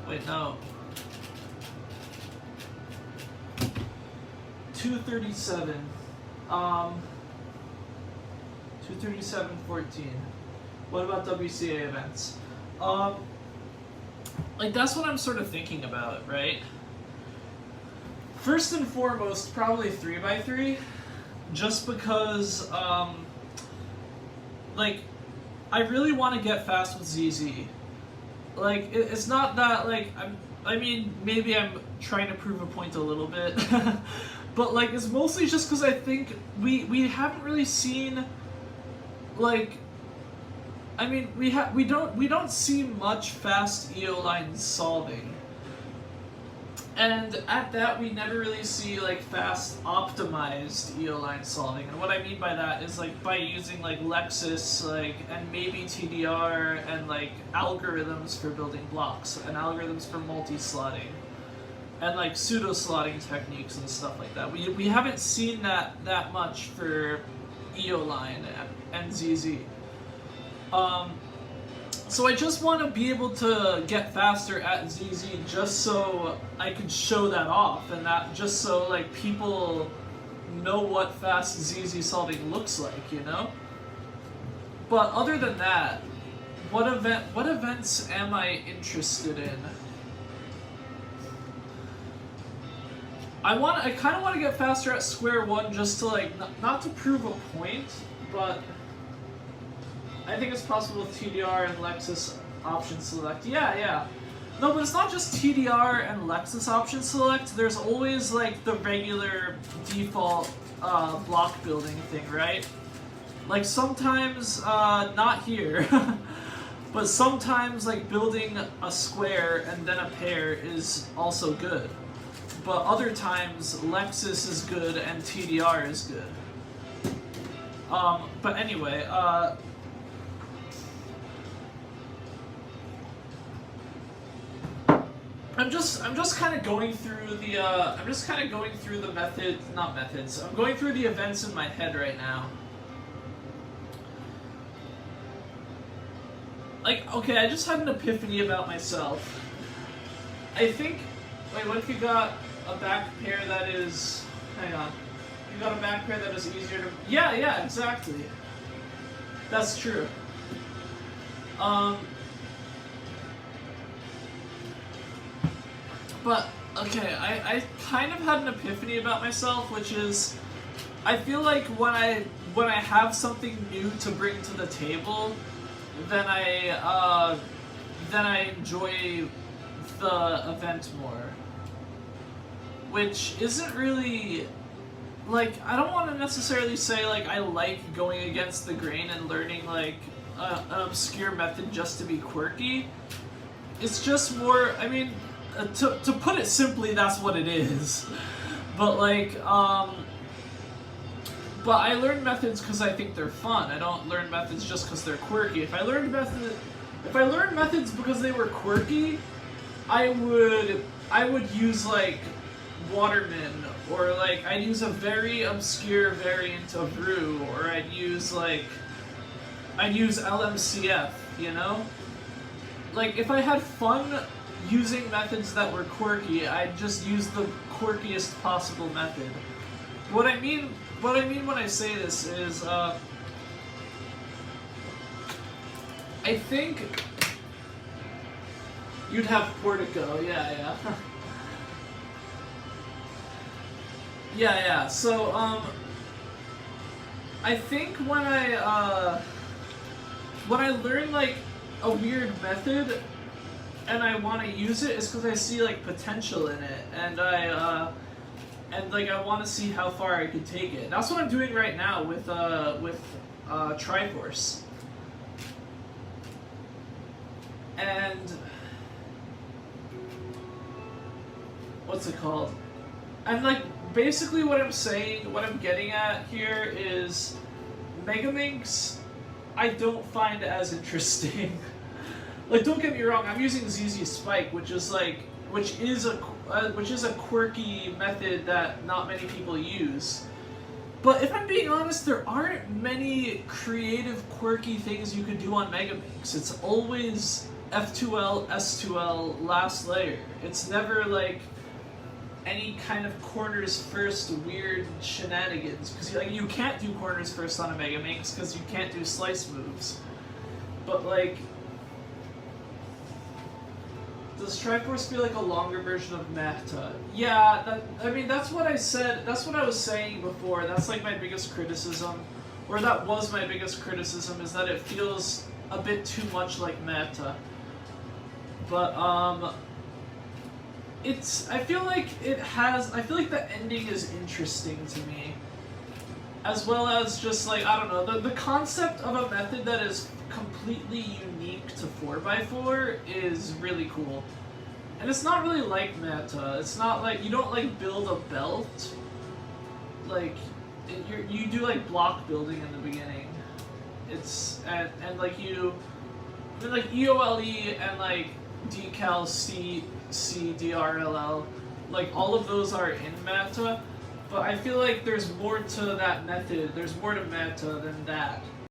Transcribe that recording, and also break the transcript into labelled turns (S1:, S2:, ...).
S1: Wait, no. 237. 237.14. What about WCA events? Like, that's what I'm sort of thinking about, right? First and foremost, probably 3x3, just because, like, I really want to get fast with ZZ. Like, it's not that, like, I mean, maybe I'm trying to prove a point a little bit, but, like, it's mostly just because I think we haven't really seen, like, I mean, we don't see much fast EO line solving. And at that, we never really see, like, fast optimized EO line solving. And what I mean by that is, like, by using, like, Lexis, like, and maybe TDR, and, like, algorithms for building blocks, and algorithms for multi-slotting, and, like, pseudo-slotting techniques and stuff like that. We haven't seen that much for EO line and ZZ. So I just want to be able to get faster at ZZ just so I can show that off, and that just so, like, people know what fast ZZ solving looks like, you know? But other than that, what events am I interested in? I kind of want to get faster at square one just to, like, not to prove a point, but I think it's possible with TDR and Lexis option select. Yeah. No, but it's not just TDR and Lexis option select. There's always, like, the regular default block building thing, right? Like, sometimes, not here, but sometimes, like, building a square and then a pair is also good. But other times, Lexis is good and TDR is good. But anyway, I'm just kind of going through the I'm going through the events in my head right now. Like, okay, I just had an epiphany about myself. I think, wait, what if you got a back pair that is, hang on, you got a back pair that is easier to, yeah, exactly. That's true. But, okay, I kind of had an epiphany about myself, which is, I feel like when I have something new to bring to the table, then I enjoy the event more. Which isn't really, like, I don't want to necessarily say, like, I like going against the grain and learning, like, an obscure method just to be quirky. It's just more, I mean, to put it simply, that's what it is. But, like, but I learn methods because I think they're fun. I don't learn methods just because they're quirky. If I learned methods because they were quirky, I would use, like, Waterman, or, like, I'd use a very obscure variant of Rue, or I'd use LMCF, you know? Like, if I had fun using methods that were quirky, I'd just use the quirkiest possible method. What I mean when I say this is, I think you'd have Portico, yeah. Yeah, so, I think when I learn, like, a weird method, and I want to use it, is because I see, like, potential in it, and I want to see how far I could take it. That's what I'm doing right now with Triforce. And what's it called? And, like, basically what I'm getting at here is Megaminx I don't find as interesting. Like, don't get me wrong, I'm using ZZ Spike, which is a quirky method that not many people use. But if I'm being honest, there aren't many creative, quirky things you could do on Megaminx. It's always F2L, S2L, last layer. It's never like any kind of corners first weird shenanigans, because like you can't do corners first on a Mega Minx because you can't do slice moves. But like, does Triforce feel like a longer version of Meta? Yeah, I mean that's what I said. That's what I was saying before. That's like my biggest criticism, or that was my biggest criticism, is that it feels a bit too much like Meta. But I feel like the ending is interesting to me. As well as just like, I don't know, the concept of a method that is completely unique to 4x4 is really cool. And it's not really like Meta. It's not like, you don't like build a belt. Like, you do like block building in the beginning. It's, and like you, I mean, like EOLE and like decal CDRLL, like all of those are in Meta, but I feel like there's more to that method, there's more to Meta than that.